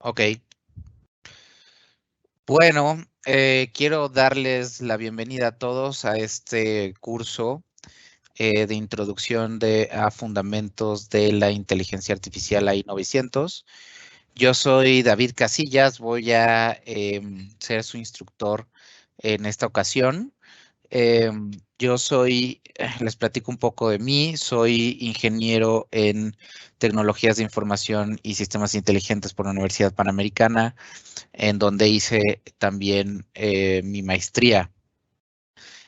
Ok, bueno, quiero darles la bienvenida a todos a este curso de introducción a fundamentos de la inteligencia artificial AI 900. Yo soy David Casillas, voy a ser su instructor en esta ocasión. Les platico un poco de mí, soy ingeniero en tecnologías de información y sistemas inteligentes por la Universidad Panamericana, en donde hice también mi maestría.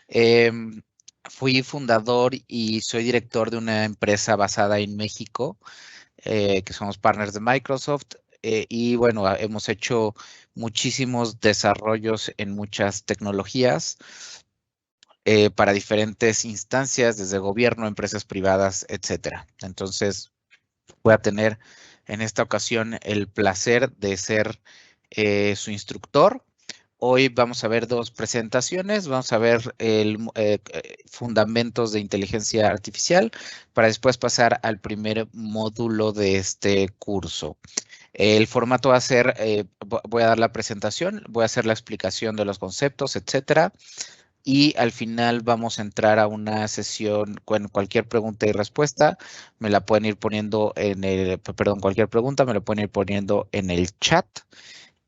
Em, Fui fundador y soy director de una empresa basada en México, que somos partners de Microsoft. Y bueno, hemos hecho muchísimos desarrollos en muchas tecnologías para diferentes instancias, desde gobierno, empresas privadas, etcétera. Entonces, voy a tener en esta ocasión el placer de ser su instructor. Hoy vamos a ver dos presentaciones. Vamos a ver fundamentos de inteligencia artificial para después pasar al primer módulo de este curso. El formato va a ser, voy a dar la presentación, voy a hacer la explicación de los conceptos, etcétera. Y al final vamos a entrar a una sesión con cualquier pregunta y respuesta. Me la pueden ir poniendo cualquier pregunta me la pueden ir poniendo en el chat.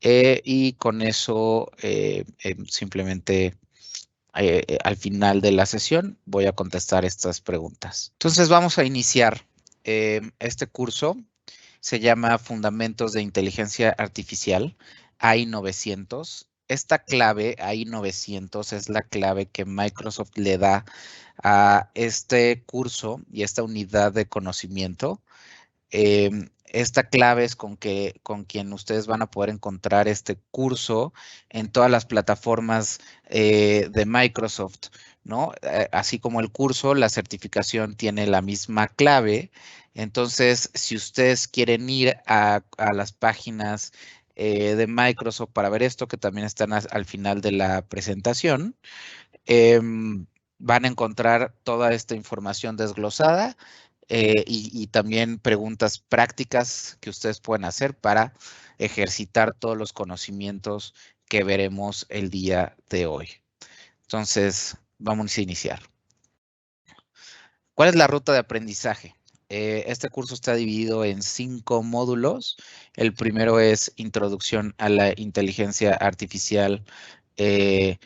Y con eso simplemente al final de la sesión voy a contestar estas preguntas. Entonces vamos a iniciar este curso. Se llama Fundamentos de Inteligencia Artificial, AI 900. Esta clave, AI 900, es la clave que Microsoft le da a este curso y esta unidad de conocimiento. Esta clave es con quien ustedes van a poder encontrar este curso en todas las plataformas de Microsoft, ¿no? Así como el curso, la certificación tiene la misma clave. Entonces, si ustedes quieren ir a las páginas de Microsoft para ver esto, que también están al final de la presentación, van a encontrar toda esta información desglosada y también preguntas prácticas que ustedes pueden hacer para ejercitar todos los conocimientos que veremos el día de hoy. Entonces, vamos a iniciar. ¿Cuál es la ruta de aprendizaje? Este curso está dividido en 5 módulos. El primero es Introducción a la Inteligencia Artificial en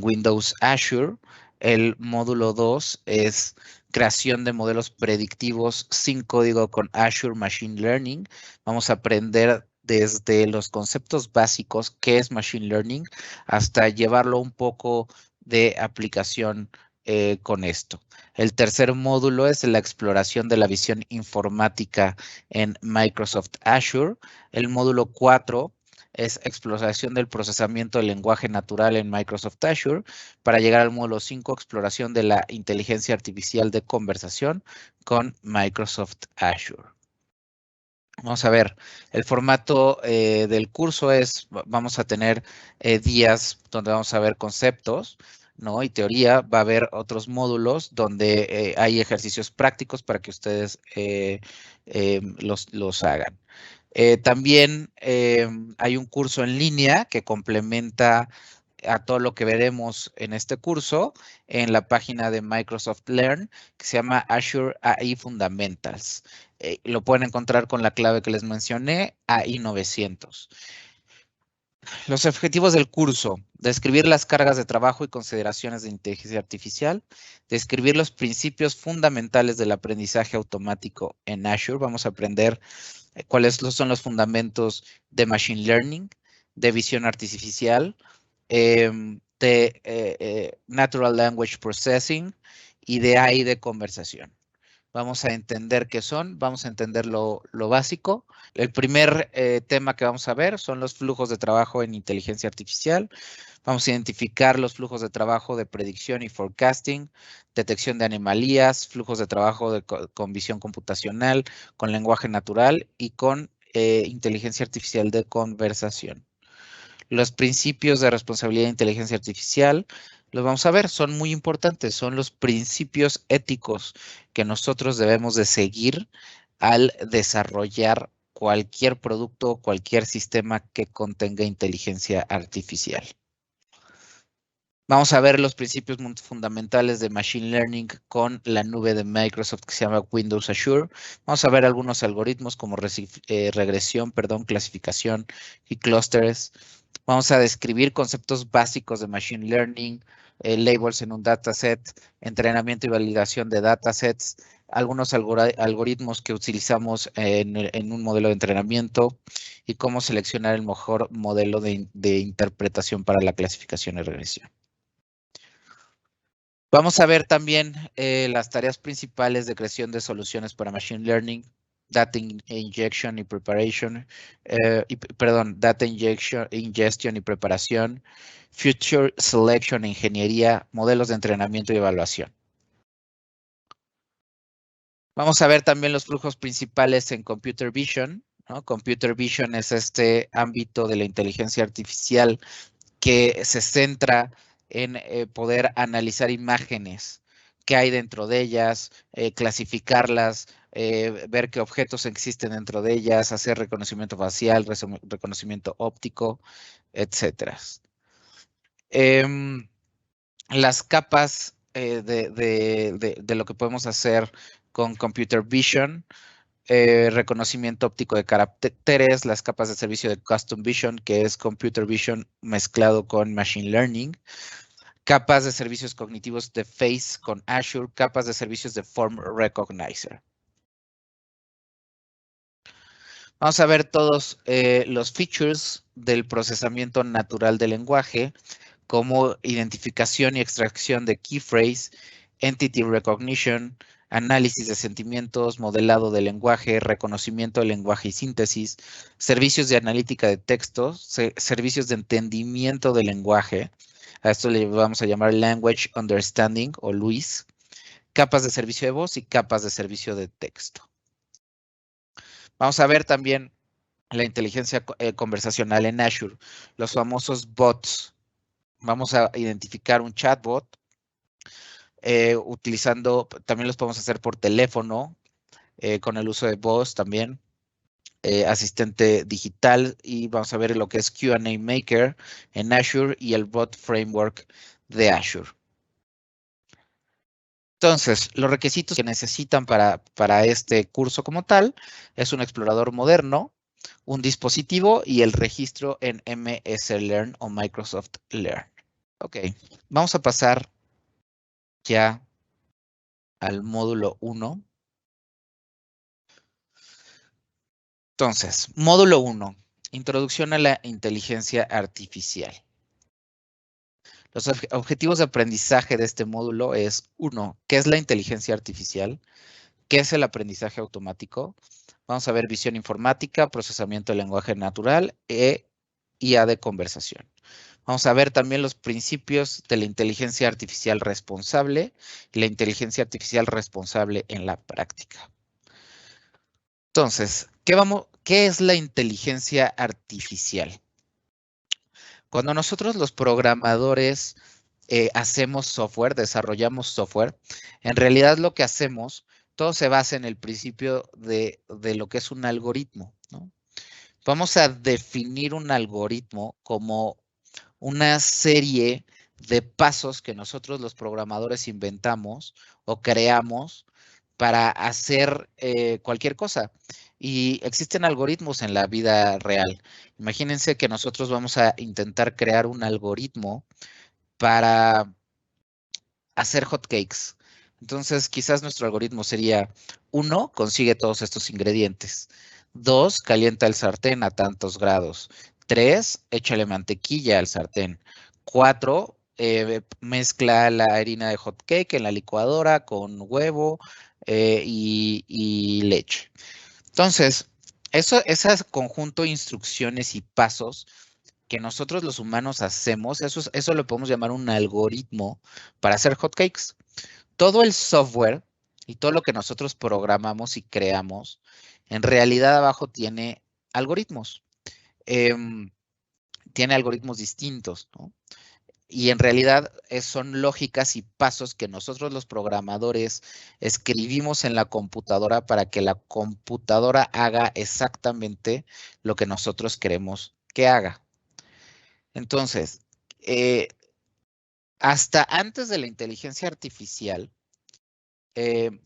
Windows Azure. El módulo 2 es Creación de modelos predictivos sin código con Azure Machine Learning. Vamos a aprender desde los conceptos básicos, qué es Machine Learning, hasta llevarlo un poco de aplicación con esto. El tercer módulo es la exploración de la visión informática en Microsoft Azure. El módulo 4 es exploración del procesamiento del lenguaje natural en Microsoft Azure, para llegar al módulo 5, exploración de la inteligencia artificial de conversación con Microsoft Azure. Vamos a ver, el formato del curso es, vamos a tener días donde vamos a ver conceptos, ¿no? Y teoría. Va a haber otros módulos donde hay ejercicios prácticos para que ustedes los hagan. También hay un curso en línea que complementa a todo lo que veremos en este curso en la página de Microsoft Learn, que se llama Azure AI Fundamentals. Lo pueden encontrar con la clave que les mencioné, AI 900. Los objetivos del curso: describir las cargas de trabajo y consideraciones de inteligencia artificial, describir los principios fundamentales del aprendizaje automático en Azure. Vamos a aprender cuáles son los fundamentos de Machine Learning, de visión artificial, de Natural Language Processing y de AI de conversación. Vamos a entender qué son, vamos a entender lo básico. El primer tema que vamos a ver son los flujos de trabajo en inteligencia artificial. Vamos a identificar los flujos de trabajo de predicción y forecasting, detección de anomalías, flujos de trabajo con visión computacional, con lenguaje natural y con inteligencia artificial de conversación. Los principios de responsabilidad de inteligencia artificial los vamos a ver, son muy importantes, son los principios éticos que nosotros debemos de seguir al desarrollar cualquier producto o cualquier sistema que contenga inteligencia artificial. Vamos a ver los principios fundamentales de Machine Learning con la nube de Microsoft que se llama Windows Azure. Vamos a ver algunos algoritmos como regresión, clasificación y clústeres. Vamos a describir conceptos básicos de Machine Learning, labels en un dataset, entrenamiento y validación de datasets, algunos algoritmos que utilizamos en un modelo de entrenamiento y cómo seleccionar el mejor modelo de interpretación para la clasificación y regresión. Vamos a ver también las tareas principales de creación de soluciones para Machine Learning, Data Injection y Preparation, Data Ingestion y Preparación, Feature Selection e Ingeniería, modelos de entrenamiento y evaluación. Vamos a ver también los flujos principales en Computer Vision, ¿no? Computer Vision es este ámbito de la inteligencia artificial que se centra en poder analizar imágenes, qué hay dentro de ellas, clasificarlas, ver qué objetos existen dentro de ellas, hacer reconocimiento facial, reconocimiento óptico, etcétera. Las capas de lo que podemos hacer con Computer Vision, reconocimiento óptico de caracteres, las capas de servicio de Custom Vision, que es Computer Vision mezclado con Machine Learning, capas de servicios cognitivos de Face con Azure, capas de servicios de Form Recognizer. Vamos a ver todos los features del procesamiento natural del lenguaje, como identificación y extracción de key phrase, entity recognition, análisis de sentimientos, modelado de lenguaje, reconocimiento de lenguaje y síntesis, servicios de analítica de textos, servicios de entendimiento del lenguaje. A esto le vamos a llamar Language Understanding o LUIS, capas de servicio de voz y capas de servicio de texto. Vamos a ver también la inteligencia conversacional en Azure, los famosos bots. Vamos a identificar un chatbot utilizando, también los podemos hacer por teléfono, con el uso de voz también, asistente digital, y vamos a ver lo que es Q&A Maker en Azure y el Bot Framework de Azure. Entonces, los requisitos que necesitan para este curso como tal es un explorador moderno, un dispositivo y el registro en MS Learn o Microsoft Learn. Ok, vamos a pasar ya al módulo 1. Entonces, módulo 1, introducción a la inteligencia artificial. Los objetivos de aprendizaje de este módulo es 1, ¿qué es la inteligencia artificial? ¿Qué es el aprendizaje automático? Vamos a ver visión informática, procesamiento de lenguaje natural e IA de conversación. Vamos a ver también los principios de la inteligencia artificial responsable y la inteligencia artificial responsable en la práctica. Entonces, ¿qué es la inteligencia artificial? Cuando nosotros los programadores hacemos software, desarrollamos software, en realidad lo que hacemos, todo se basa en el principio de lo que es un algoritmo, ¿no? Vamos a definir un algoritmo como una serie de pasos que nosotros los programadores inventamos o creamos para hacer cualquier cosa. Y existen algoritmos en la vida real. Imagínense que nosotros vamos a intentar crear un algoritmo para hacer hotcakes. Entonces, quizás nuestro algoritmo sería: 1, consigue todos estos ingredientes. 2, calienta el sartén a tantos grados. 3, échale mantequilla al sartén. 4, mezcla la harina de hotcake en la licuadora con huevo y leche. Entonces, ese conjunto de instrucciones y pasos que nosotros los humanos hacemos, eso lo podemos llamar un algoritmo para hacer hotcakes. Todo el software y todo lo que nosotros programamos y creamos, en realidad abajo tiene algoritmos. Tiene algoritmos distintos, ¿no? y en realidad son lógicas y pasos que nosotros los programadores escribimos en la computadora para que la computadora haga exactamente lo que nosotros queremos que haga. Entonces, hasta antes de la inteligencia artificial,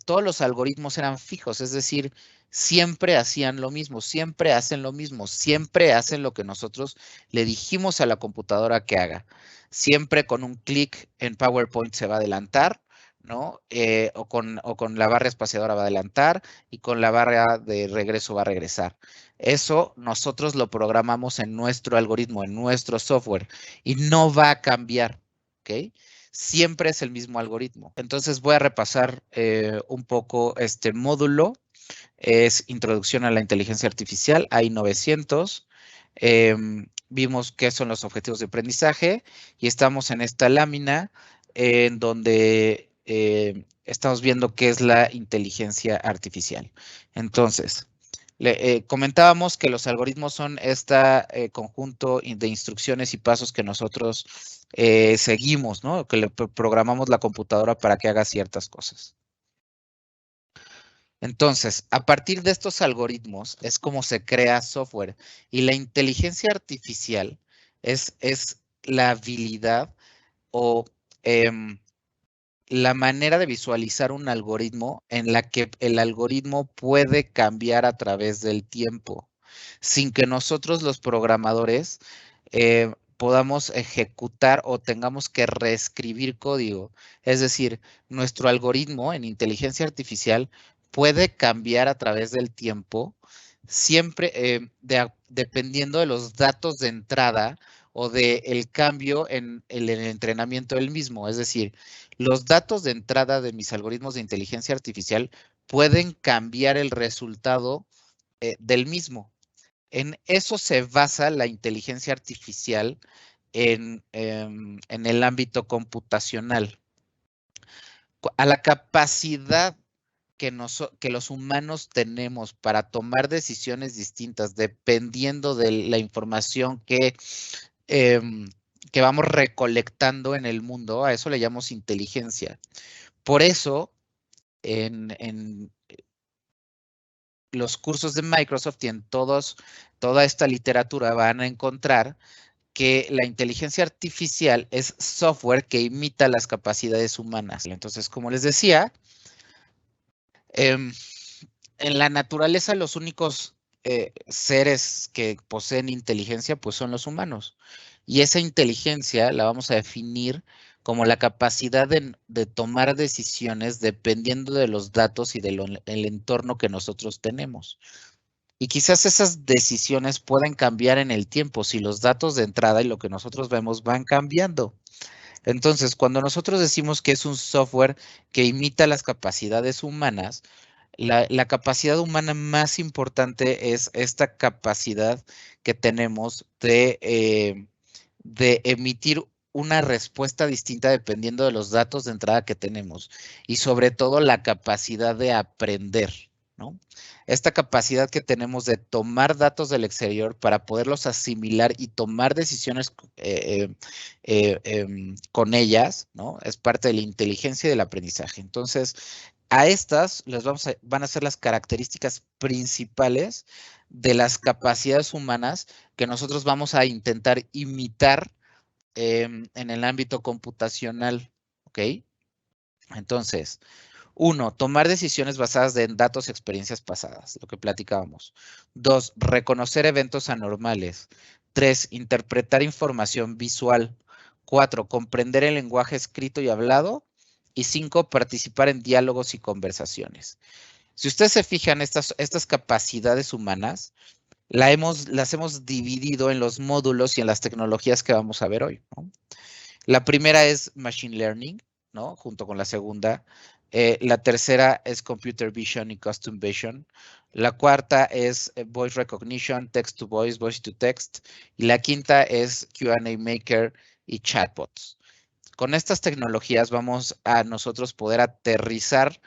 todos los algoritmos eran fijos, es decir, siempre hacían lo mismo, siempre hacen lo mismo, siempre hacen lo que nosotros le dijimos a la computadora que haga. Siempre con un clic en PowerPoint se va a adelantar, ¿no? O con la barra espaciadora va a adelantar y con la barra de regreso va a regresar. Eso nosotros lo programamos en nuestro algoritmo, en nuestro software y no va a cambiar, ¿ok? Siempre es el mismo algoritmo. Entonces voy a repasar un poco este módulo. Es Introducción a la Inteligencia Artificial, AI 900. Vimos qué son los objetivos de aprendizaje y estamos en esta lámina en donde estamos viendo qué es la inteligencia artificial. Entonces, comentábamos que los algoritmos son este conjunto de instrucciones y pasos que nosotros seguimos, ¿no? Que le programamos la computadora para que haga ciertas cosas. Entonces, a partir de estos algoritmos es como se crea software y la inteligencia artificial es la habilidad o la manera de visualizar un algoritmo en la que el algoritmo puede cambiar a través del tiempo, sin que nosotros los programadores podamos ejecutar o tengamos que reescribir código. Es decir, nuestro algoritmo en inteligencia artificial puede cambiar a través del tiempo, siempre dependiendo de los datos de entrada o del cambio en el entrenamiento del mismo. Es decir, los datos de entrada de mis algoritmos de inteligencia artificial pueden cambiar el resultado del mismo. En eso se basa la inteligencia artificial en el ámbito computacional. A la capacidad que los humanos tenemos para tomar decisiones distintas dependiendo de la información que vamos recolectando en el mundo, a eso le llamamos inteligencia. Por eso, en los cursos de Microsoft y en toda esta literatura van a encontrar que la inteligencia artificial es software que imita las capacidades humanas. Entonces, como les decía, en la naturaleza los únicos seres que poseen inteligencia pues son los humanos. Y esa inteligencia la vamos a definir como la capacidad de tomar decisiones dependiendo de los datos y del entorno que nosotros tenemos. Y quizás esas decisiones puedan cambiar en el tiempo si los datos de entrada y lo que nosotros vemos van cambiando. Entonces, cuando nosotros decimos que es un software que imita las capacidades humanas, la capacidad humana más importante es esta capacidad que tenemos de emitir una respuesta distinta dependiendo de los datos de entrada que tenemos y sobre todo la capacidad de aprender, ¿no? Esta capacidad que tenemos de tomar datos del exterior para poderlos asimilar y tomar decisiones con ellas, ¿no? Es parte de la inteligencia y del aprendizaje. Entonces, a estas van a ser las características principales de las capacidades humanas que nosotros vamos a intentar imitar en el ámbito computacional, ¿ok? Entonces, 1, tomar decisiones basadas en datos y experiencias pasadas, lo que platicábamos. 2, reconocer eventos anormales. 3, interpretar información visual. 4, comprender el lenguaje escrito y hablado. Y 5, participar en diálogos y conversaciones. Si ustedes se fijan, estas capacidades humanas las hemos dividido en los módulos y en las tecnologías que vamos a ver hoy, ¿no? La primera es Machine Learning, ¿no? Junto con la segunda. La tercera es Computer Vision y Custom Vision. La cuarta es Voice Recognition, Text to Voice, Voice to Text. Y la quinta es Q&A Maker y Chatbots. Con estas tecnologías vamos a nosotros poder aterrizar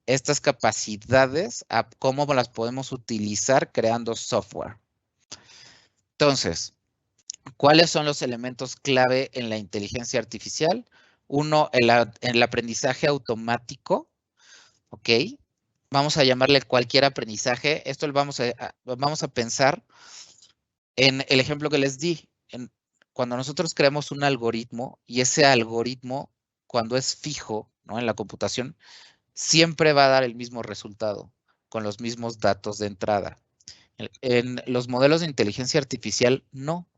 estas capacidades a cómo las podemos utilizar creando software. Entonces, ¿Cuáles son los elementos clave en la inteligencia artificial? Uno, el aprendizaje automático, ¿ok? Vamos a llamarle cualquier aprendizaje. Esto lo vamos a pensar en el ejemplo que les di. Cuando nosotros creamos un algoritmo y ese algoritmo, cuando es fijo, ¿no?, en la computación, siempre va a dar el mismo resultado con los mismos datos de entrada. En los modelos de inteligencia artificial, no.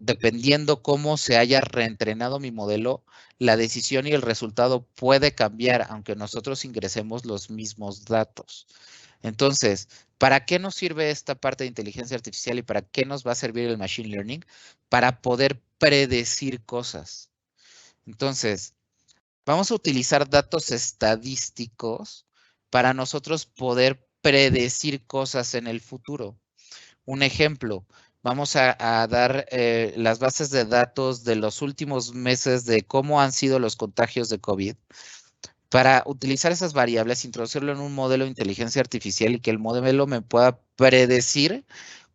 Dependiendo cómo se haya reentrenado mi modelo, la decisión y el resultado puede cambiar, aunque nosotros ingresemos los mismos datos. Entonces, ¿para qué nos sirve esta parte de inteligencia artificial y para qué nos va a servir el machine learning? Para poder predecir cosas. Entonces, vamos a utilizar datos estadísticos para nosotros poder predecir cosas en el futuro. Un ejemplo, vamos a dar las bases de datos de los últimos meses de cómo han sido los contagios de COVID. Para utilizar esas variables, introducirlo en un modelo de inteligencia artificial y que el modelo me pueda predecir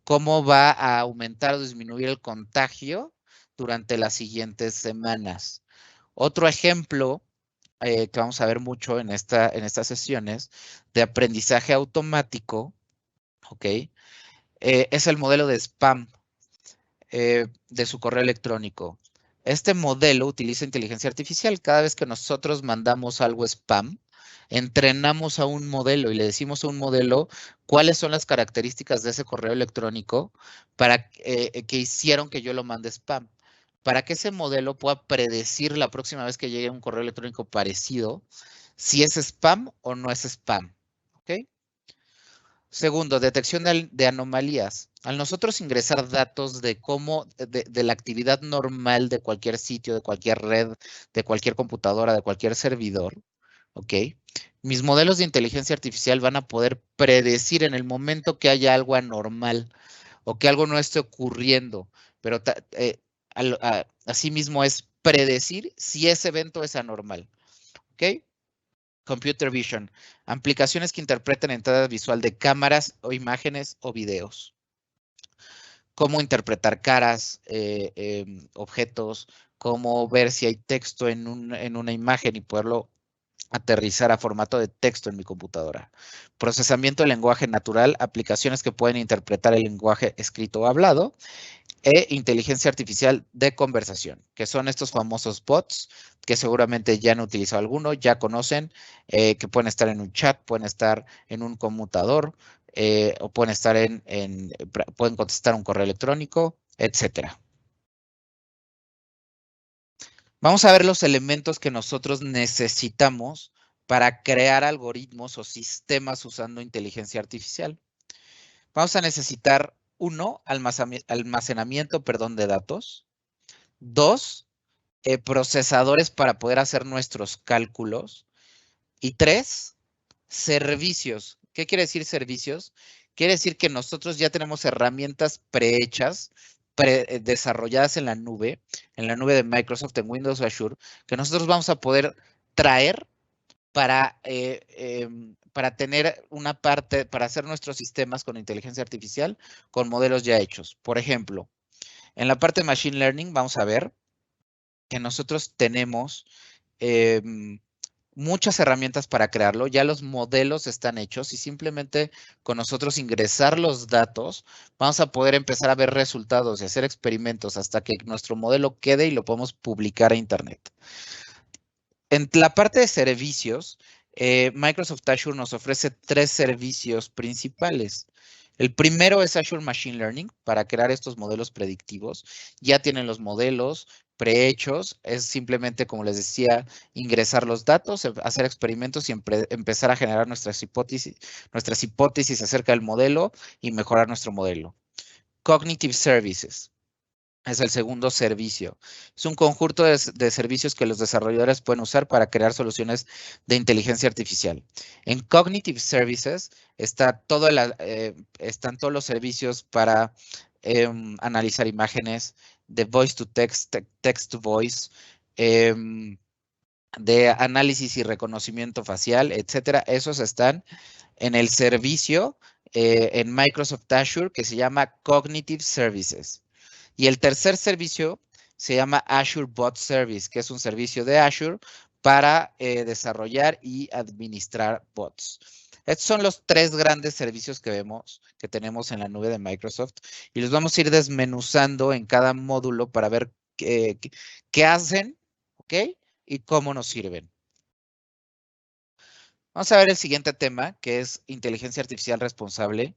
cómo va a aumentar o disminuir el contagio durante las siguientes semanas. Otro ejemplo que vamos a ver mucho en estas sesiones de aprendizaje automático, ¿ok? Es el modelo de spam de su correo electrónico. Este modelo utiliza inteligencia artificial. Cada vez que nosotros mandamos algo spam, entrenamos a un modelo y le decimos a un modelo cuáles son las características de ese correo electrónico para que hicieron que yo lo mande spam. Para que ese modelo pueda predecir la próxima vez que llegue un correo electrónico parecido, si es spam o no es spam. ¿Ok? Segundo, detección de anomalías. Al nosotros ingresar datos de cómo, de la actividad normal de cualquier sitio, de cualquier red, de cualquier computadora, de cualquier servidor, ¿ok? Mis modelos de inteligencia artificial van a poder predecir en el momento que haya algo anormal o que algo no esté ocurriendo, pero asimismo es predecir si ese evento es anormal, ¿ok? Computer Vision, aplicaciones que interpretan entrada visual de cámaras o imágenes o videos. Cómo interpretar caras, objetos, cómo ver si hay texto en una imagen y poderlo aterrizar a formato de texto en mi computadora. Procesamiento de lenguaje natural, aplicaciones que pueden interpretar el lenguaje escrito o hablado. Inteligencia artificial de conversación, que son estos famosos bots que seguramente ya han utilizado alguno, ya conocen, que pueden estar en un chat, pueden estar en un conmutador, o pueden estar pueden contestar un correo electrónico, etcétera. Vamos a ver los elementos que nosotros necesitamos para crear algoritmos o sistemas usando inteligencia artificial. Vamos a necesitar, uno, almacenamiento, de datos. Dos, procesadores para poder hacer nuestros cálculos. Y tres, servicios. ¿Qué quiere decir servicios? Quiere decir que nosotros ya tenemos herramientas prehechas, desarrolladas en la nube de Microsoft, en Windows o Azure, que nosotros vamos a poder traer para tener una parte, para hacer nuestros sistemas con inteligencia artificial, con modelos ya hechos. Por ejemplo, en la parte de Machine Learning vamos a ver que nosotros tenemos muchas herramientas para crearlo. Ya los modelos están hechos y simplemente con nosotros ingresar los datos, vamos a poder empezar a ver resultados y hacer experimentos hasta que nuestro modelo quede y lo podemos publicar a Internet. En la parte de servicios, Microsoft Azure nos ofrece 3 servicios principales. El primero es Azure Machine Learning para crear estos modelos predictivos. Ya tienen los modelos prehechos. Es simplemente, como les decía, ingresar los datos, hacer experimentos y empezar a generar nuestras hipótesis acerca del modelo y mejorar nuestro modelo. Cognitive Services. Es el segundo servicio. Es un conjunto de servicios que los desarrolladores pueden usar para crear soluciones de inteligencia artificial. En Cognitive Services están todos los servicios para analizar imágenes, de voice to text, text to voice, de análisis y reconocimiento facial, etcétera. Esos están en el servicio en Microsoft Azure que se llama Cognitive Services. Y el tercer servicio se llama Azure Bot Service, que es un servicio de Azure para desarrollar y administrar bots. Estos son los tres grandes servicios que vemos, que tenemos en la nube de Microsoft, y los vamos a ir desmenuzando en cada módulo para ver qué hacen, ¿ok? Y cómo nos sirven. Vamos a ver el siguiente tema, que es inteligencia artificial responsable.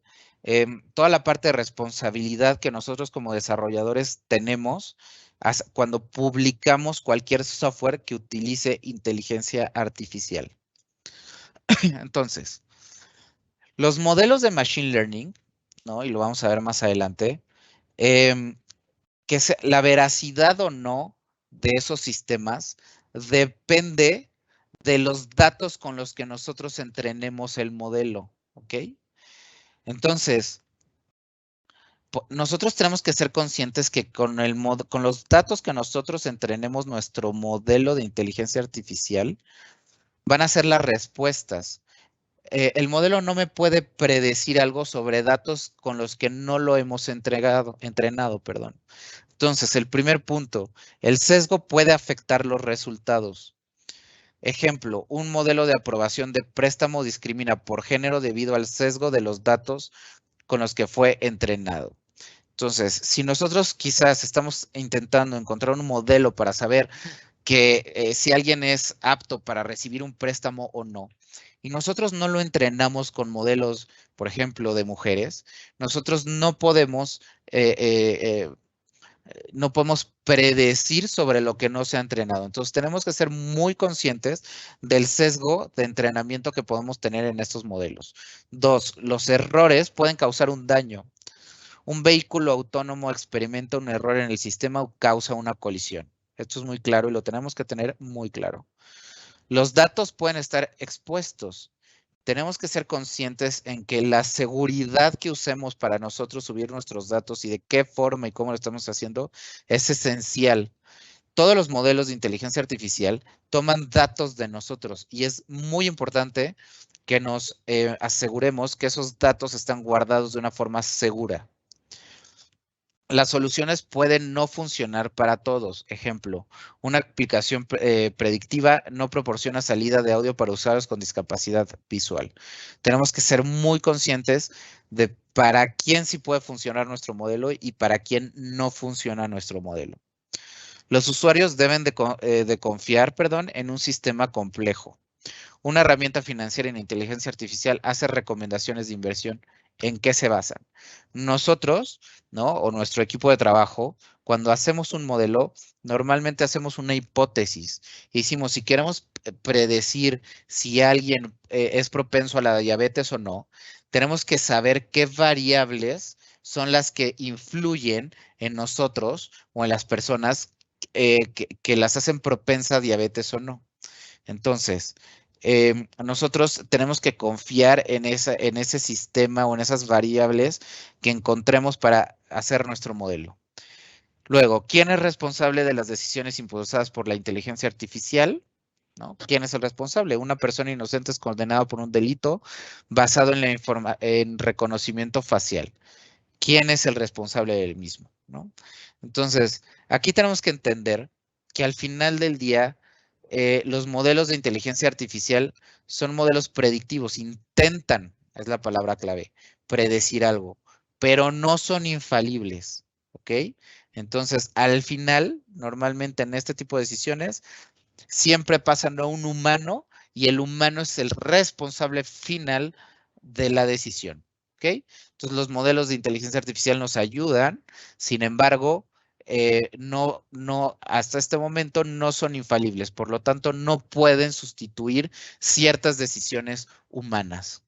Toda la parte de responsabilidad que nosotros como desarrolladores tenemos cuando publicamos cualquier software que utilice inteligencia artificial. Entonces, los modelos de Machine Learning, ¿no? Y lo vamos a ver más adelante, la veracidad o no de esos sistemas depende de los datos con los que nosotros entrenemos el modelo, ¿ok? Entonces, nosotros tenemos que ser conscientes que con los datos que nosotros entrenemos nuestro modelo de inteligencia artificial, van a ser las respuestas. El modelo no me puede predecir algo sobre datos con los que no lo hemos entrenado. Entonces, el primer punto, el sesgo puede afectar los resultados. Ejemplo, un modelo de aprobación de préstamo discrimina por género debido al sesgo de los datos con los que fue entrenado. Entonces, si nosotros quizás estamos intentando encontrar un modelo para saber que si alguien es apto para recibir un préstamo o no, y nosotros no lo entrenamos con modelos, por ejemplo, de mujeres, nosotros no podemos predecir sobre lo que no se ha entrenado. Entonces, tenemos que ser muy conscientes del sesgo de entrenamiento que podemos tener en estos modelos. 2, los errores pueden causar un daño. Un vehículo autónomo experimenta un error en el sistema o causa una colisión. Esto es muy claro y lo tenemos que tener muy claro. Los datos pueden estar expuestos. Tenemos que ser conscientes en que la seguridad que usemos para nosotros subir nuestros datos y de qué forma y cómo lo estamos haciendo es esencial. Todos los modelos de inteligencia artificial toman datos de nosotros y es muy importante que nos aseguremos que esos datos están guardados de una forma segura. Las soluciones pueden no funcionar para todos. Ejemplo, una aplicación predictiva no proporciona salida de audio para usuarios con discapacidad visual. Tenemos que ser muy conscientes de para quién sí puede funcionar nuestro modelo y para quién no funciona nuestro modelo. Los usuarios deben de confiar, en un sistema complejo. Una herramienta financiera en inteligencia artificial hace recomendaciones de inversión. ¿En qué se basan? Nosotros, ¿no? O nuestro equipo de trabajo, cuando hacemos un modelo, normalmente hacemos una hipótesis. Hicimos, si queremos predecir si alguien es propenso a la diabetes o no, tenemos que saber qué variables son las que influyen en nosotros o en las personas que las hacen propensa a diabetes o no. Entonces, nosotros tenemos que confiar en ese sistema o en esas variables que encontremos para hacer nuestro modelo. Luego, ¿quién es responsable de las decisiones impulsadas por la inteligencia artificial? ¿No? ¿Quién es el responsable? Una persona inocente es condenada por un delito basado en reconocimiento facial. ¿Quién es el responsable del mismo? ¿No? Entonces, aquí tenemos que entender que al final del día, los modelos de inteligencia artificial son modelos predictivos, intentan, es la palabra clave, predecir algo, pero no son infalibles, ¿ok? Entonces, al final, normalmente en este tipo de decisiones, siempre pasan a un humano y el humano es el responsable final de la decisión, ¿ok? Entonces, los modelos de inteligencia artificial nos ayudan, sin embargo, hasta este momento no son infalibles, por lo tanto, no pueden sustituir ciertas decisiones humanas.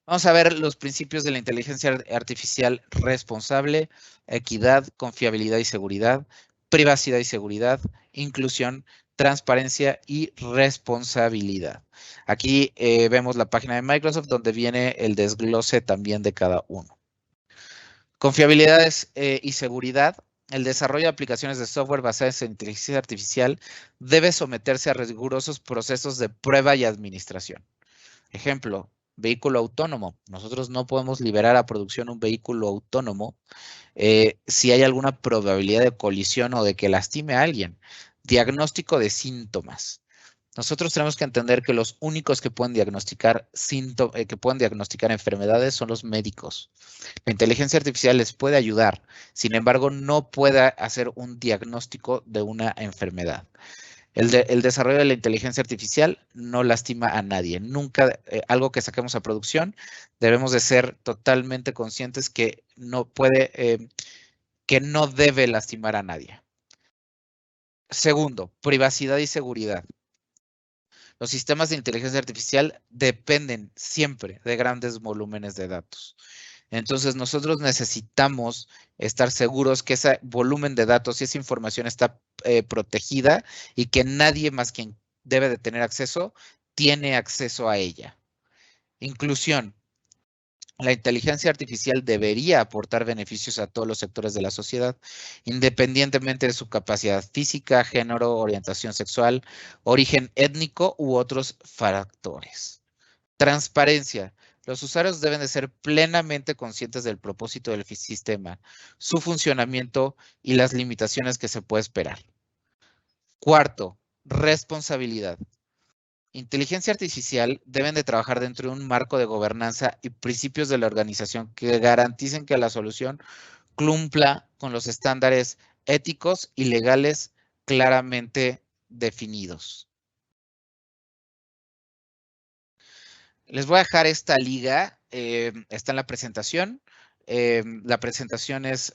Vamos a ver los principios de la inteligencia artificial responsable, equidad, confiabilidad y seguridad, privacidad y seguridad, inclusión, transparencia y responsabilidad. Aquí vemos la página de Microsoft donde viene el desglose también de cada uno. Confiabilidad y seguridad. El desarrollo de aplicaciones de software basadas en inteligencia artificial debe someterse a rigurosos procesos de prueba y administración. Ejemplo, vehículo autónomo. Nosotros no podemos liberar a producción un vehículo autónomo si hay alguna probabilidad de colisión o de que lastime a alguien. Diagnóstico de síntomas. Nosotros tenemos que entender que los únicos que pueden diagnosticar enfermedades son los médicos. La inteligencia artificial les puede ayudar, sin embargo, no puede hacer un diagnóstico de una enfermedad. El desarrollo de la inteligencia artificial no lastima a nadie. Nunca, algo que saquemos a producción, debemos de ser totalmente conscientes que no que no debe lastimar a nadie. Segundo, privacidad y seguridad. Los sistemas de inteligencia artificial dependen siempre de grandes volúmenes de datos. Entonces, nosotros necesitamos estar seguros que ese volumen de datos y esa información está protegida y que nadie más quien debe de tener acceso tiene acceso a ella. Inclusión. La inteligencia artificial debería aportar beneficios a todos los sectores de la sociedad, independientemente de su capacidad física, género, orientación sexual, origen étnico u otros factores. Transparencia. Los usuarios deben de ser plenamente conscientes del propósito del sistema, su funcionamiento y las limitaciones que se puede esperar. Cuarto, responsabilidad. Inteligencia artificial deben de trabajar dentro de un marco de gobernanza y principios de la organización que garanticen que la solución cumpla con los estándares éticos y legales claramente definidos. Les voy a dejar esta liga, está en la presentación. La presentación es,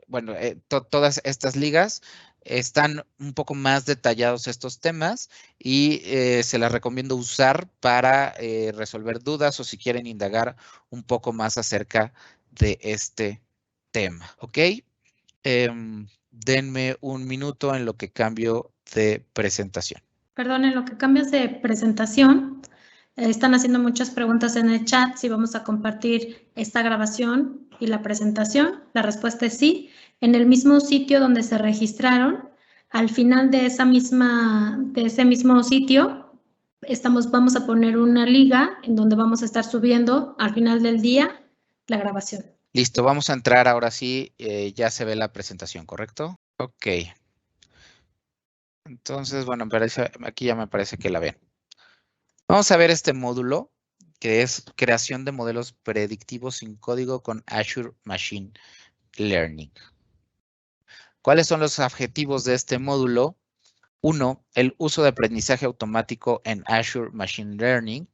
bueno, todas estas ligas están un poco más detallados estos temas y se las recomiendo usar para resolver dudas o si quieren indagar un poco más acerca de este tema, ¿ok? Denme un minuto en lo que cambio de presentación. Perdón, en lo que cambias de presentación, están haciendo muchas preguntas en el chat si vamos a compartir esta grabación y la presentación. La respuesta es sí. En el mismo sitio donde se registraron, al final de ese mismo sitio, vamos a poner una liga en donde vamos a estar subiendo al final del día la grabación. Listo, vamos a entrar ahora sí, ya se ve la presentación, ¿correcto? Ok. Entonces, bueno, aquí ya me parece que la ven. Vamos a ver este módulo, que es creación de modelos predictivos sin código con Azure Machine Learning. ¿Cuáles son los objetivos de este módulo? 1, el uso de aprendizaje automático en Azure Machine Learning.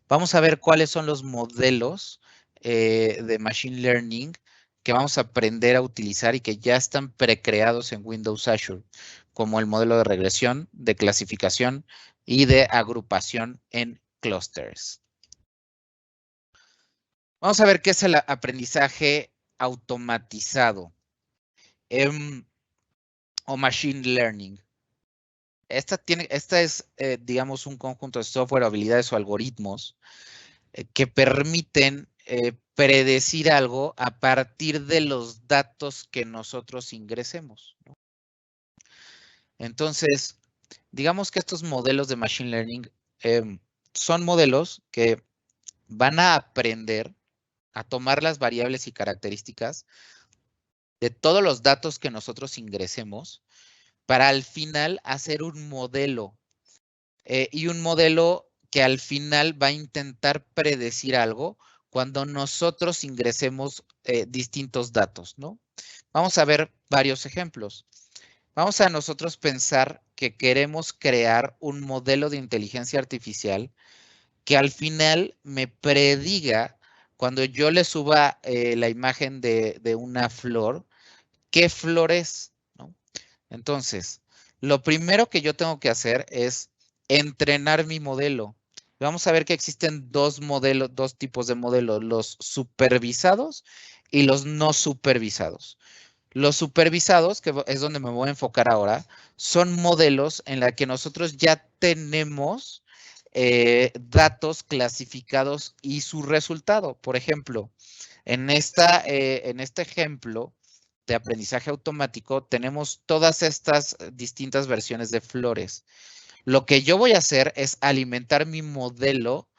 Vamos a ver cuáles son los modelos de Machine Learning que vamos a aprender a utilizar y que ya están precreados en Windows Azure, como el modelo de regresión, de clasificación y de agrupación en clusters. Vamos a ver qué es el aprendizaje automatizado o Machine Learning. Esta es, digamos, un conjunto de software, habilidades o algoritmos que permiten predecir algo a partir de los datos que nosotros ingresemos, ¿no? Entonces, digamos que estos modelos de Machine Learning son modelos que van a aprender a tomar las variables y características de todos los datos que nosotros ingresemos para al final hacer un modelo y un modelo que al final va a intentar predecir algo cuando nosotros ingresemos distintos datos, ¿no? Vamos a ver varios ejemplos. Vamos a nosotros pensar que queremos crear un modelo de inteligencia artificial que al final me prediga cuando yo le suba la imagen de una flor, qué flor es, ¿no? Entonces, lo primero que yo tengo que hacer es entrenar mi modelo. Vamos a ver que existen dos tipos de modelos, los supervisados y los no supervisados. Los supervisados, que es donde me voy a enfocar ahora, son modelos en la que nosotros ya tenemos datos clasificados y su resultado. Por ejemplo, en este ejemplo de aprendizaje automático tenemos todas estas distintas versiones de flores. Lo que yo voy a hacer es alimentar mi modelo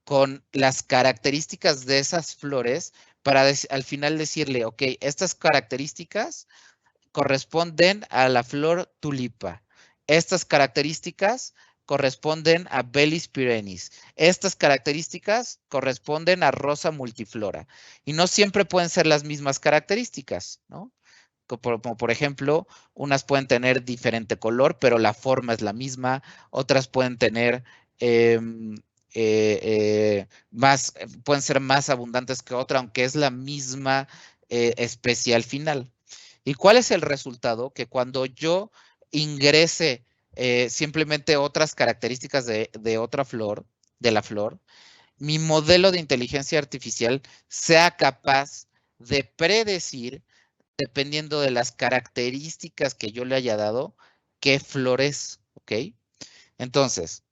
con las características de esas flores para al final decirle, ok, estas características corresponden a la flor tulipa. Estas características corresponden a Bellis perennis. Estas características corresponden a Rosa multiflora. Y no siempre pueden ser las mismas características, ¿no? Como por ejemplo, unas pueden tener diferente color, pero la forma es la misma. Otras pueden tener pueden ser más abundantes que otra, aunque es la misma especie al final. ¿Y cuál es el resultado? Que cuando yo ingrese simplemente otras características de otra flor, de la flor, mi modelo de inteligencia artificial sea capaz de predecir, dependiendo de las características que yo le haya dado, qué flores, ¿ok? Entonces,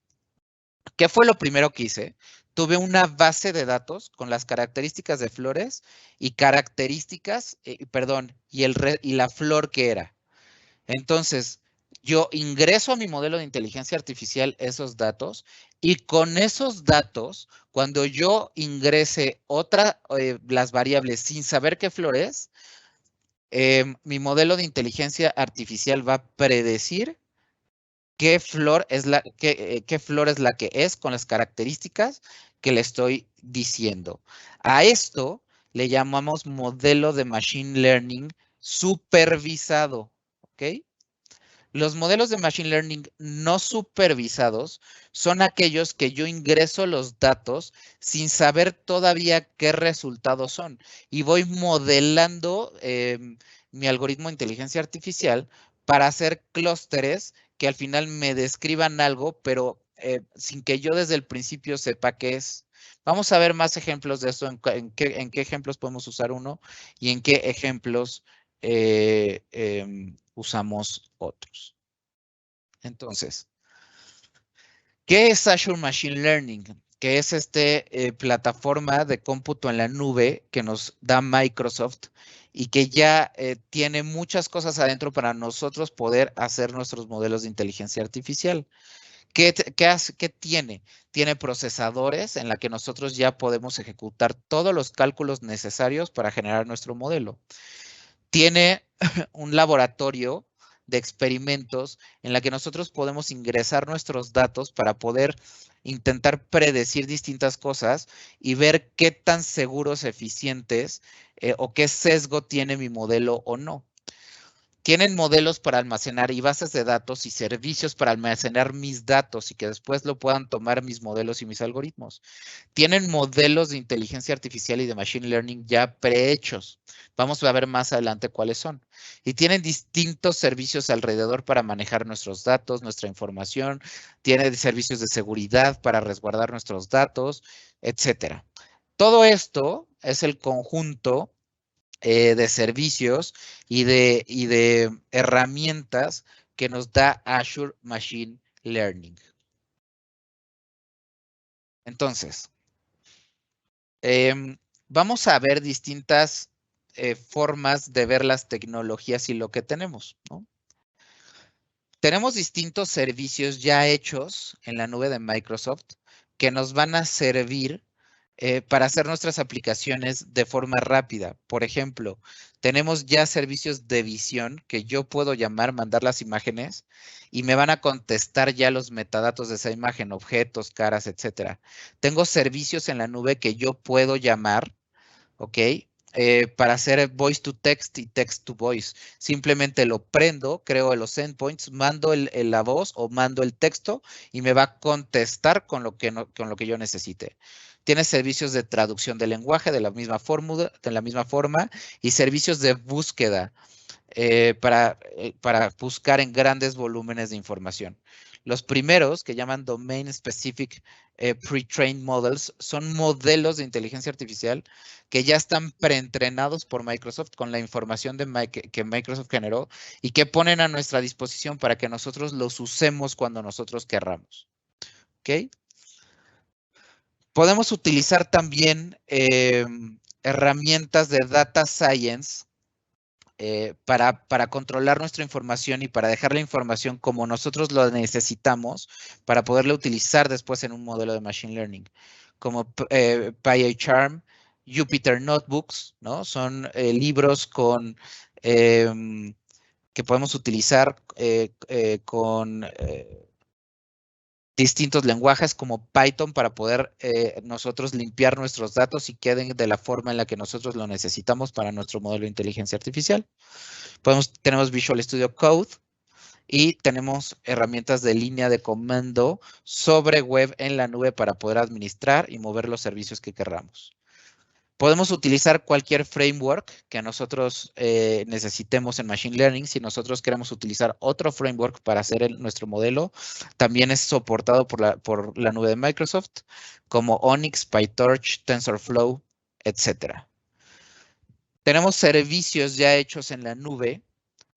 ¿qué fue lo primero que hice? Tuve una base de datos con las características de flores y características, y la flor que era. Entonces, yo ingreso a mi modelo de inteligencia artificial esos datos y con esos datos, cuando yo ingrese las variables sin saber qué flor es, mi modelo de inteligencia artificial va a predecir qué flor es qué flor es la que es con las características que le estoy diciendo. A esto le llamamos modelo de machine learning supervisado, ¿ok? Los modelos de machine learning no supervisados son aquellos que yo ingreso los datos sin saber todavía qué resultados son y voy modelando mi algoritmo de inteligencia artificial para hacer clústeres que al final me describan algo, pero sin que yo desde el principio sepa qué es. Vamos a ver más ejemplos de esto, en qué ejemplos podemos usar uno y en qué ejemplos usamos otros. Entonces, ¿qué es Azure Machine Learning? Que es plataforma de cómputo en la nube que nos da Microsoft y que ya tiene muchas cosas adentro para nosotros poder hacer nuestros modelos de inteligencia artificial. ¿Qué tiene? Tiene procesadores en la que nosotros ya podemos ejecutar todos los cálculos necesarios para generar nuestro modelo. Tiene un laboratorio de experimentos en la que nosotros podemos ingresar nuestros datos para poder intentar predecir distintas cosas y ver qué tan seguros, eficientes o qué sesgo tiene mi modelo o no. Tienen modelos para almacenar y bases de datos y servicios para almacenar mis datos y que después lo puedan tomar mis modelos y mis algoritmos. Tienen modelos de inteligencia artificial y de machine learning ya prehechos. Vamos a ver más adelante cuáles son. Y tienen distintos servicios alrededor para manejar nuestros datos, nuestra información. Tienen servicios de seguridad para resguardar nuestros datos, etcétera. Todo esto es el conjunto de servicios y de herramientas que nos da Azure Machine Learning. Entonces, vamos a ver distintas formas de ver las tecnologías y lo que tenemos, ¿no? Tenemos distintos servicios ya hechos en la nube de Microsoft que nos van a servir para hacer nuestras aplicaciones de forma rápida. Por ejemplo, tenemos ya servicios de visión que yo puedo llamar, mandar las imágenes y me van a contestar ya los metadatos de esa imagen, objetos, caras, etcétera. Tengo servicios en la nube que yo puedo llamar, ¿ok? Para hacer voice to text y text to voice. Simplemente lo prendo, creo los endpoints, mando la voz o mando el texto y me va a contestar con lo que yo necesite. Tiene servicios de traducción de lenguaje de la misma forma y servicios de búsqueda para buscar en grandes volúmenes de información. Los primeros, que llaman Domain Specific Pre-trained Models, son modelos de inteligencia artificial que ya están preentrenados por Microsoft con la información que Microsoft generó y que ponen a nuestra disposición para que nosotros los usemos cuando nosotros querramos. ¿Ok? Podemos utilizar también herramientas de Data Science para controlar nuestra información y para dejar la información como nosotros lo necesitamos para poderla utilizar después en un modelo de Machine Learning. como PyCharm, Jupyter Notebooks, ¿no? Son libros que podemos utilizar con distintos lenguajes como Python para poder nosotros limpiar nuestros datos y queden de la forma en la que nosotros lo necesitamos para nuestro modelo de inteligencia artificial. Tenemos Visual Studio Code y tenemos herramientas de línea de comando sobre web en la nube para poder administrar y mover los servicios que queramos. Podemos utilizar cualquier framework que nosotros necesitemos en Machine Learning. Si nosotros queremos utilizar otro framework para hacer nuestro modelo, también es soportado por la nube de Microsoft, como Onyx, PyTorch, TensorFlow, etc. Tenemos servicios ya hechos en la nube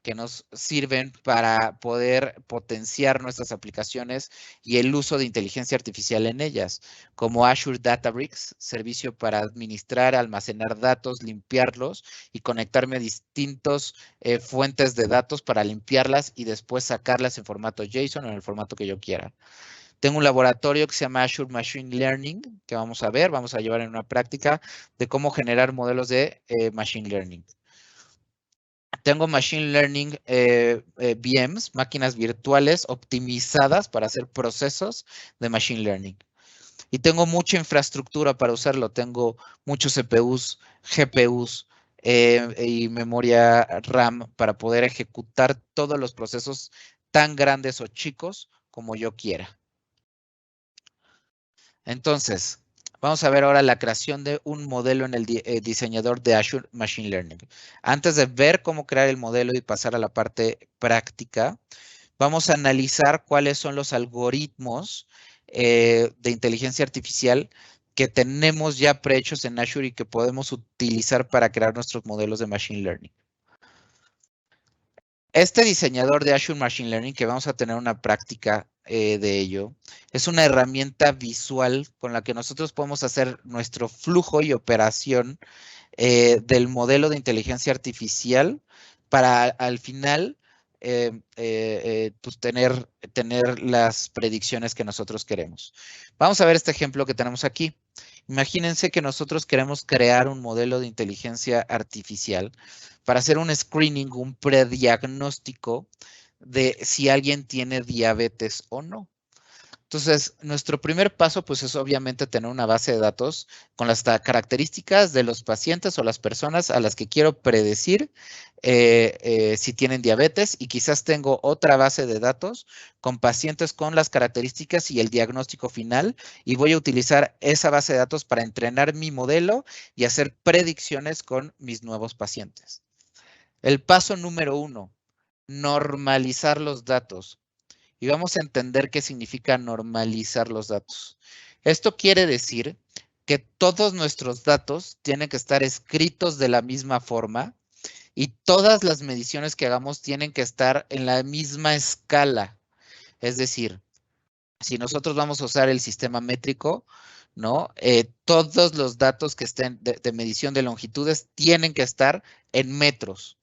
que nos sirven para poder potenciar nuestras aplicaciones y el uso de inteligencia artificial en ellas, como Azure Databricks, servicio para administrar, almacenar datos, limpiarlos y conectarme a distintas fuentes de datos para limpiarlas y después sacarlas en formato JSON o en el formato que yo quiera. Tengo un laboratorio que se llama Azure Machine Learning, que vamos a ver, vamos a llevar en una práctica de cómo generar modelos de Machine Learning. Tengo Machine Learning VMs, máquinas virtuales optimizadas para hacer procesos de Machine Learning. Y tengo mucha infraestructura para usarlo. Tengo muchos CPUs, GPUs y memoria RAM para poder ejecutar todos los procesos tan grandes o chicos como yo quiera. Entonces, vamos a ver ahora la creación de un modelo en el diseñador de Azure Machine Learning. Antes de ver cómo crear el modelo y pasar a la parte práctica, vamos a analizar cuáles son los algoritmos de inteligencia artificial que tenemos ya prehechos en Azure y que podemos utilizar para crear nuestros modelos de Machine Learning. Este diseñador de Azure Machine Learning, que vamos a tener una práctica de ello, es una herramienta visual con la que nosotros podemos hacer nuestro flujo y operación del modelo de inteligencia artificial para al final pues tener las predicciones que nosotros queremos. Vamos a ver este ejemplo que tenemos aquí. Imagínense que nosotros queremos crear un modelo de inteligencia artificial para hacer un screening, un prediagnóstico de si alguien tiene diabetes o no. Entonces, nuestro primer paso, pues, es obviamente tener una base de datos con las características de los pacientes o las personas a las que quiero predecir si tienen diabetes, y quizás tengo otra base de datos con pacientes con las características y el diagnóstico final, y voy a utilizar esa base de datos para entrenar mi modelo y hacer predicciones con mis nuevos pacientes. El paso número 1, normalizar los datos. Y vamos a entender qué significa normalizar los datos. Esto quiere decir que todos nuestros datos tienen que estar escritos de la misma forma y todas las mediciones que hagamos tienen que estar en la misma escala. Es decir, si nosotros vamos a usar el sistema métrico, ¿no? Todos los datos que estén de medición de longitudes tienen que estar en metros.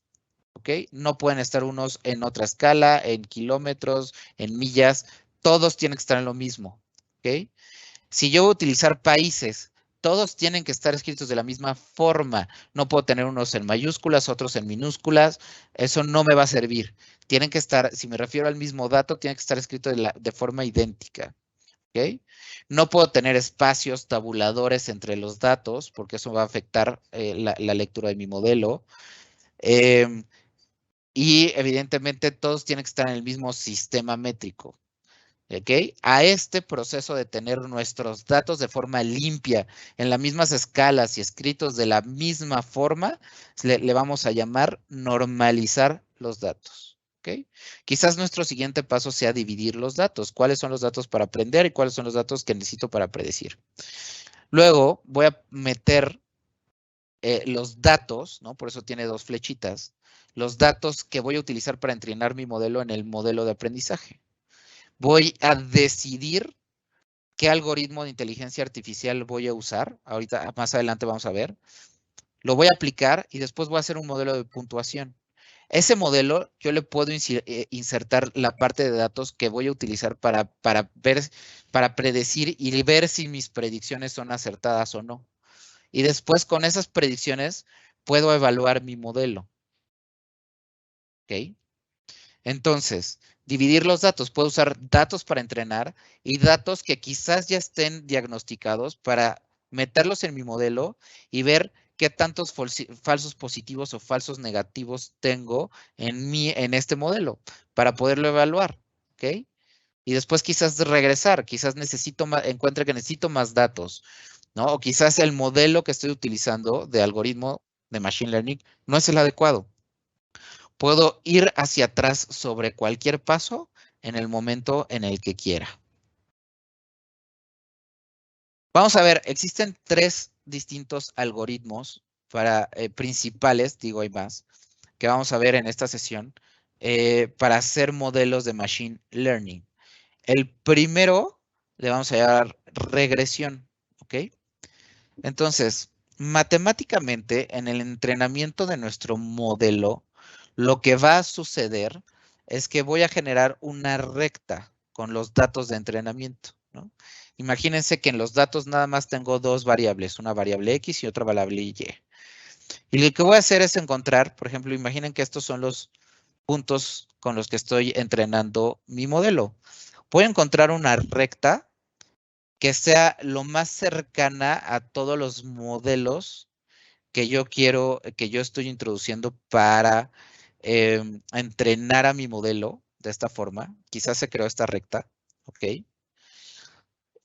¿Ok? No pueden estar unos en otra escala, en kilómetros, en millas, todos tienen que estar en lo mismo. ¿Ok? Si yo voy a utilizar países, todos tienen que estar escritos de la misma forma. No puedo tener unos en mayúsculas, otros en minúsculas. Eso no me va a servir. Tienen que estar, si me refiero al mismo dato, tiene que estar escrito de forma idéntica. ¿Ok? No puedo tener espacios tabuladores entre los datos porque eso va a afectar la lectura de mi modelo. Y evidentemente todos tienen que estar en el mismo sistema métrico. ¿Ok? A este proceso de tener nuestros datos de forma limpia, en las mismas escalas y escritos de la misma forma, le vamos a llamar normalizar los datos. ¿Ok? Quizás nuestro siguiente paso sea dividir los datos. ¿Cuáles son los datos para aprender y cuáles son los datos que necesito para predecir? Luego voy a meter los datos, ¿no? Por eso tiene dos flechitas, los datos que voy a utilizar para entrenar mi modelo en el modelo de aprendizaje. Voy a decidir qué algoritmo de inteligencia artificial voy a usar. Ahorita, más adelante vamos a ver. Lo voy a aplicar y después voy a hacer un modelo de puntuación. Ese modelo yo le puedo insertar la parte de datos que voy a utilizar para predecir y ver si mis predicciones son acertadas o no. Y después con esas predicciones puedo evaluar mi modelo. ¿Ok? Entonces, dividir los datos. Puedo usar datos para entrenar y datos que quizás ya estén diagnosticados para meterlos en mi modelo y ver qué tantos falsos positivos o falsos negativos tengo en este modelo para poderlo evaluar. ¿Ok? Y después quizás regresar, quizás encuentre que necesito más datos, ¿no? O quizás el modelo que estoy utilizando de algoritmo de Machine Learning no es el adecuado. Puedo ir hacia atrás sobre cualquier paso en el momento en el que quiera. Vamos a ver, existen 3 distintos algoritmos principales, digo hay más, que vamos a ver en esta sesión para hacer modelos de Machine Learning. El primero le vamos a llamar regresión, ¿ok? Entonces, matemáticamente, en el entrenamiento de nuestro modelo, lo que va a suceder es que voy a generar una recta con los datos de entrenamiento, ¿no? Imagínense que en los datos nada más tengo 2 variables, una variable X y otra variable Y. Y lo que voy a hacer es encontrar, por ejemplo, imaginen que estos son los puntos con los que estoy entrenando mi modelo. Voy a encontrar una recta que sea lo más cercana a todos los modelos que yo estoy introduciendo para entrenar a mi modelo de esta forma. Quizás se creó esta recta, ¿ok?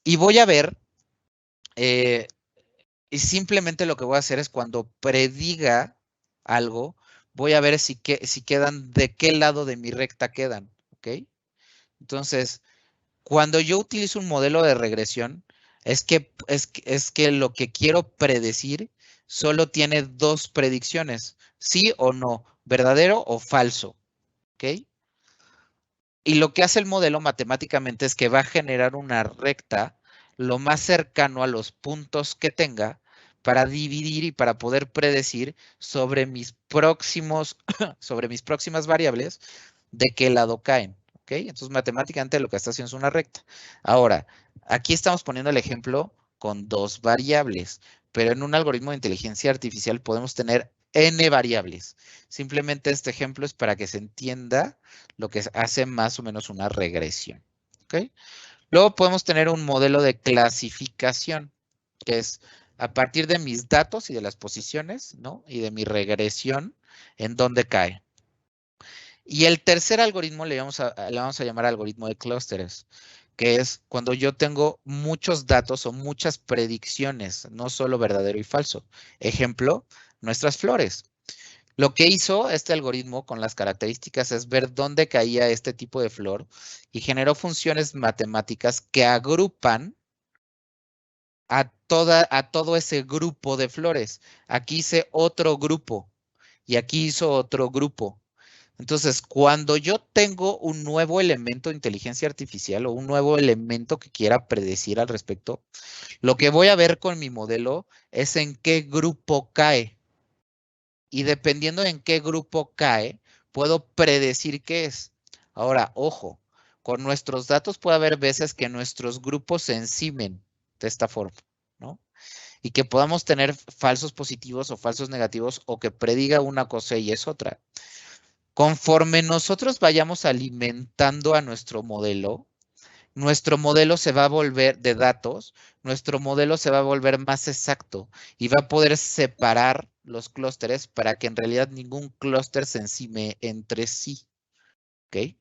Y voy a ver, y simplemente lo que voy a hacer es cuando prediga algo, voy a ver si quedan, de qué lado de mi recta quedan, ¿ok? Entonces, cuando yo utilizo un modelo de regresión, es que lo que quiero predecir solo tiene 2 predicciones, sí o no, verdadero o falso, ¿ok? Y lo que hace el modelo matemáticamente es que va a generar una recta lo más cercano a los puntos que tenga para dividir y para poder predecir sobre mis próximas variables de qué lado caen. ¿Ok? Entonces, matemáticamente lo que está haciendo es una recta. Ahora, aquí estamos poniendo el ejemplo con 2 variables, pero en un algoritmo de inteligencia artificial podemos tener n variables. Simplemente este ejemplo es para que se entienda lo que hace más o menos una regresión. ¿Ok? Luego podemos tener un modelo de clasificación, que es a partir de mis datos y de las posiciones, ¿no? Y de mi regresión, en dónde cae. Y el tercer algoritmo le vamos a llamar algoritmo de clústeres, que es cuando yo tengo muchos datos o muchas predicciones, no solo verdadero y falso. Ejemplo, nuestras flores. Lo que hizo este algoritmo con las características es ver dónde caía este tipo de flor y generó funciones matemáticas que agrupan a todo ese grupo de flores. Aquí hice otro grupo y aquí hizo otro grupo. Entonces, cuando yo tengo un nuevo elemento de inteligencia artificial o un nuevo elemento que quiera predecir al respecto, lo que voy a ver con mi modelo es en qué grupo cae. Y dependiendo en qué grupo cae, puedo predecir qué es. Ahora, ojo, con nuestros datos puede haber veces que nuestros grupos se encimen de esta forma, ¿no? Y que podamos tener falsos positivos o falsos negativos o que prediga una cosa y es otra. Conforme nosotros vayamos alimentando a nuestro modelo se va a volver de datos, nuestro modelo se va a volver más exacto y va a poder separar los clústeres para que en realidad ningún clúster se encime entre sí. ¿Ok?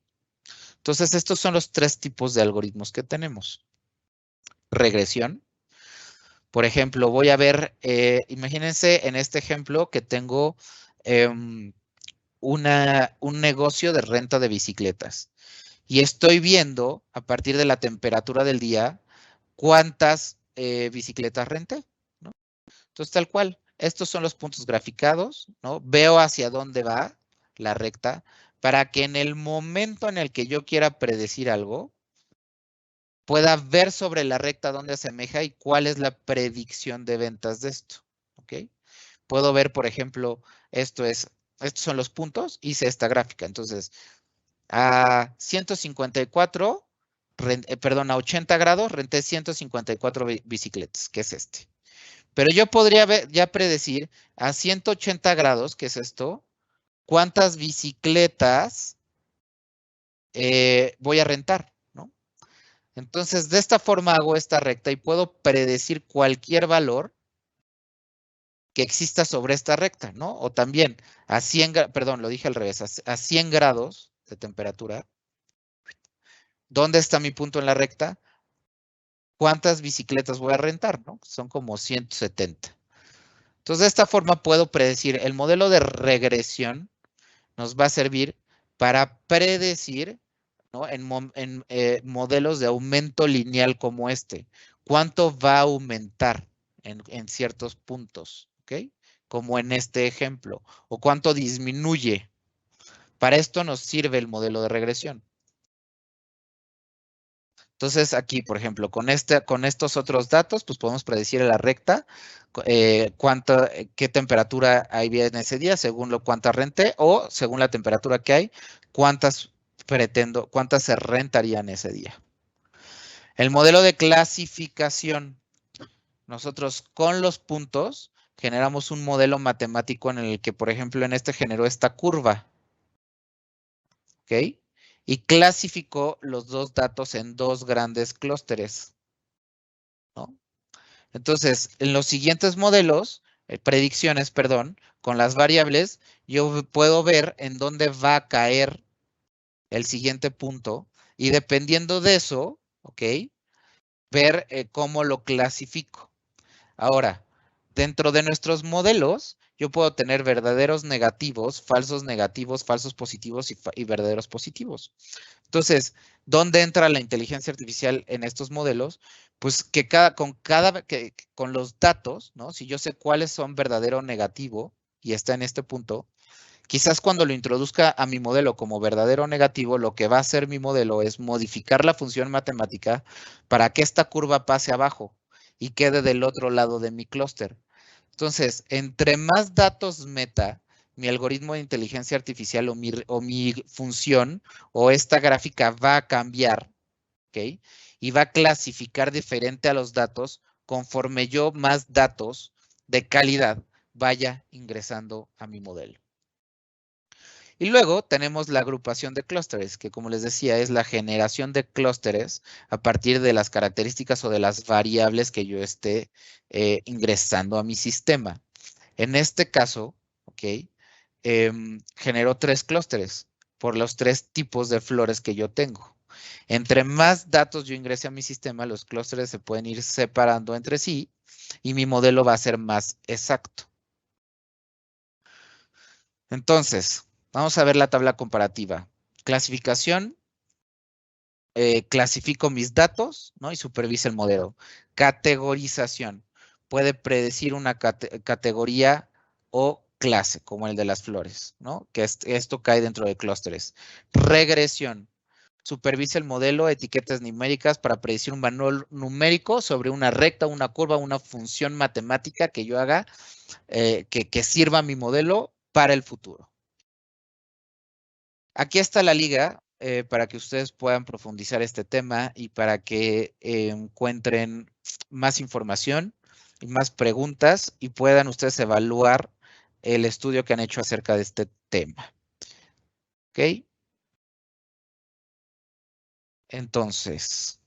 Entonces, estos son los 3 tipos de algoritmos que tenemos. Regresión. Por ejemplo, voy a ver, imagínense en este ejemplo que tengo un negocio de renta de bicicletas. Y estoy viendo a partir de la temperatura del día cuántas bicicletas renté, ¿no? Entonces, tal cual, estos son los puntos graficados, ¿no? Veo hacia dónde va la recta para que en el momento en el que yo quiera predecir algo, pueda ver sobre la recta dónde asemeja y cuál es la predicción de ventas de esto, ¿ok? Puedo ver, por ejemplo, esto es estos son los puntos, hice esta gráfica. Entonces, a 154, perdón, a 80 grados renté 154 bicicletas, que es este. Pero yo podría ya predecir a 180 grados, que es esto, cuántas bicicletas voy a rentar, ¿no? Entonces, de esta forma hago esta recta y puedo predecir cualquier valor que exista sobre esta recta, ¿no? O también a 100, perdón, lo dije al revés, a 100 grados de temperatura. ¿Dónde está mi punto en la recta? ¿Cuántas bicicletas voy a rentar, no? Son como 170. Entonces, de esta forma puedo predecir, el modelo de regresión nos va a servir para predecir, ¿no? En modelos de aumento lineal como este, cuánto va a aumentar en ciertos puntos, ¿ok? Como en este ejemplo, o cuánto disminuye. Para esto nos sirve el modelo de regresión. Entonces, aquí, por ejemplo, con estos otros datos, pues podemos predecir en la recta qué temperatura hay en ese día, según cuántas renté, o según la temperatura que hay, cuántas se rentarían ese día. El modelo de clasificación. Nosotros con los puntos generamos un modelo matemático en el que, por ejemplo, en este generó esta curva. ¿Ok? Y clasificó los dos datos en dos grandes clústeres, ¿no? Entonces, en los siguientes modelos, predicciones, perdón, con las variables, yo puedo ver en dónde va a caer el siguiente punto y dependiendo de eso, ¿ok? Ver cómo lo clasifico. Ahora, dentro de nuestros modelos, yo puedo tener verdaderos negativos, falsos positivos y verdaderos positivos. Entonces, ¿dónde entra la inteligencia artificial en estos modelos? Pues que con los datos, ¿no? Si yo sé cuáles son verdadero o negativo y está en este punto, quizás cuando lo introduzca a mi modelo como verdadero o negativo, lo que va a hacer mi modelo es modificar la función matemática para que esta curva pase abajo y quede del otro lado de mi clúster. Entonces, entre más datos meta, mi algoritmo de inteligencia artificial o mi función o esta gráfica va a cambiar, ¿ok? Y va a clasificar diferente a los datos conforme yo más datos de calidad vaya ingresando a mi modelo. Y luego tenemos la agrupación de clústeres, que como les decía, es la generación de clústeres a partir de las características o de las variables que yo esté ingresando a mi sistema. En este caso, ¿ok? Generó 3 clústeres por los 3 tipos de flores que yo tengo. Entre más datos yo ingrese a mi sistema, los clústeres se pueden ir separando entre sí y mi modelo va a ser más exacto. Entonces, vamos a ver la tabla comparativa. Clasificación, clasifico mis datos, ¿no? Y supervisa el modelo. Categorización, puede predecir una categoría o clase, como el de las flores, ¿no? Que esto cae dentro de clústeres. Regresión, supervisa el modelo, etiquetas numéricas para predecir un valor numérico sobre una recta, una curva, una función matemática que yo haga, que sirva a mi modelo para el futuro. Aquí está la liga para que ustedes puedan profundizar este tema y para que encuentren más información y más preguntas y puedan ustedes evaluar el estudio que han hecho acerca de este tema. ¿Ok? Entonces,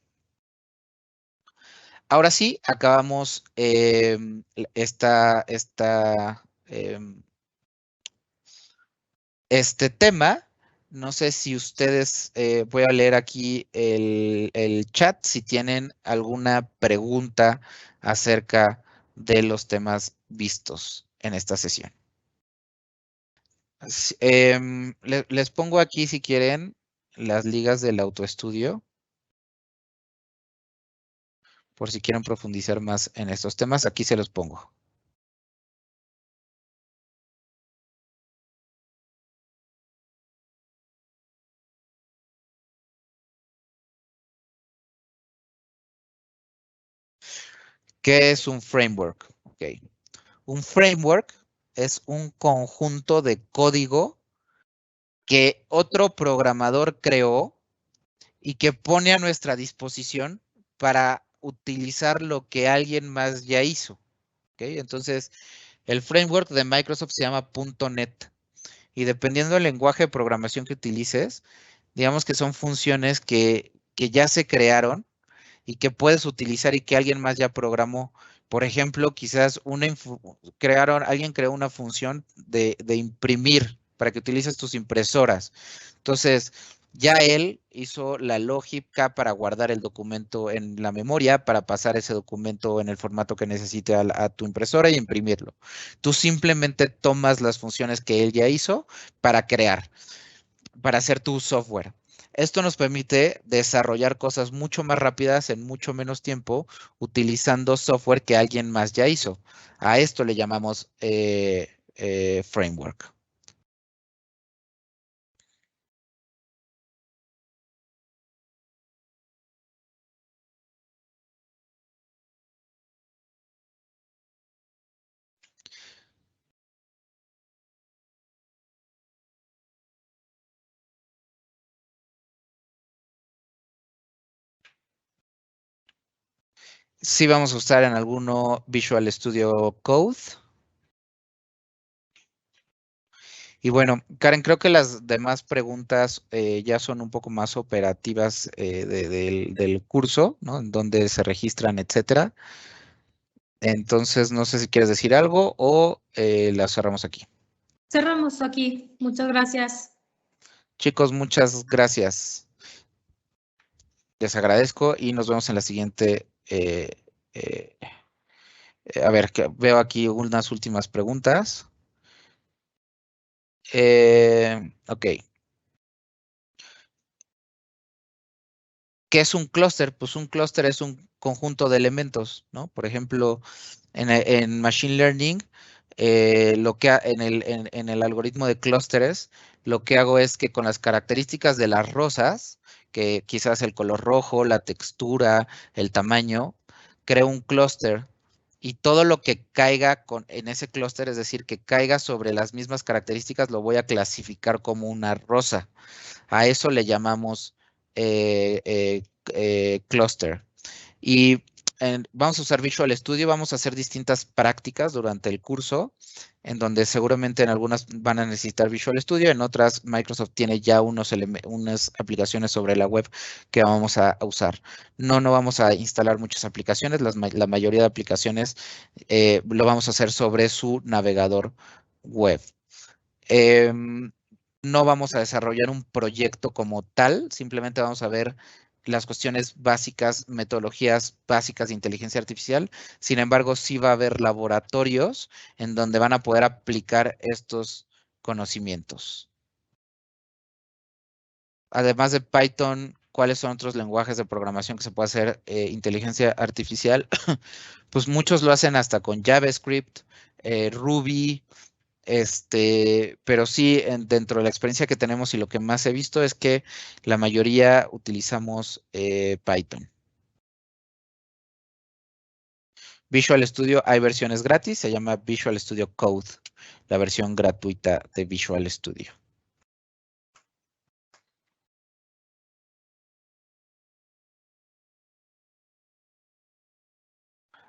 ahora sí, acabamos este tema. No sé si ustedes, voy a leer aquí el chat, si tienen alguna pregunta acerca de los temas vistos en esta sesión. Les pongo aquí, si quieren, las ligas del autoestudio, por si quieren profundizar más en estos temas, aquí se los pongo. ¿Qué es un framework? Ok. Un framework es un conjunto de código que otro programador creó y que pone a nuestra disposición para utilizar lo que alguien más ya hizo. ¿Okay? Entonces, el framework de Microsoft se llama .NET y dependiendo del lenguaje de programación que utilices, digamos que son funciones que ya se crearon y que puedes utilizar y que alguien más ya programó. Por ejemplo, quizás alguien creó una función de imprimir para que utilices tus impresoras. Entonces, ya él hizo la lógica para guardar el documento en la memoria, para pasar ese documento en el formato que necesite a tu impresora y imprimirlo. Tú simplemente tomas las funciones que él ya hizo para crear, para hacer tu software. Esto nos permite desarrollar cosas mucho más rápidas en mucho menos tiempo utilizando software que alguien más ya hizo. A esto le llamamos framework. Sí vamos a usar en alguno Visual Studio Code. Y bueno, Karen, creo que las demás preguntas ya son un poco más operativas del curso, ¿no? En donde se registran, etcétera. Entonces, no sé si quieres decir algo o la cerramos aquí. Cerramos aquí. Muchas gracias. Chicos, muchas gracias. Les agradezco y nos vemos en la siguiente. A ver, que veo aquí unas últimas preguntas. Ok. ¿Qué es un clúster? Pues un clúster es un conjunto de elementos, ¿no? Por ejemplo, en Machine Learning, en el algoritmo de clústeres, lo que hago es que con las características de las rosas, que quizás el color rojo, la textura, el tamaño, creo un clúster. Y todo lo que caiga en ese clúster, es decir, que caiga sobre las mismas características, lo voy a clasificar como una rosa. A eso le llamamos cluster. Y vamos a usar Visual Studio, vamos a hacer distintas prácticas durante el curso, en donde seguramente en algunas van a necesitar Visual Studio, en otras Microsoft tiene ya unas aplicaciones sobre la web que vamos a usar. No vamos a instalar muchas aplicaciones, la mayoría de aplicaciones lo vamos a hacer sobre su navegador web. No vamos a desarrollar un proyecto como tal, simplemente vamos a ver las cuestiones básicas, metodologías básicas de inteligencia artificial. Sin embargo, sí va a haber laboratorios en donde van a poder aplicar estos conocimientos. Además de Python, ¿cuáles son otros lenguajes de programación que se puede hacer inteligencia artificial? Pues muchos lo hacen hasta con JavaScript, Ruby, pero sí, dentro de la experiencia que tenemos y lo que más he visto es que la mayoría utilizamos Python. Visual Studio, hay versiones gratis, se llama Visual Studio Code, la versión gratuita de Visual Studio.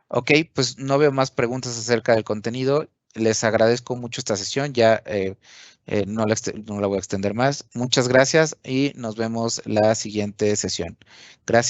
Ok, pues no veo más preguntas acerca del contenido. Les agradezco mucho esta sesión, ya no la voy a extender más. Muchas gracias y nos vemos la siguiente sesión. Gracias.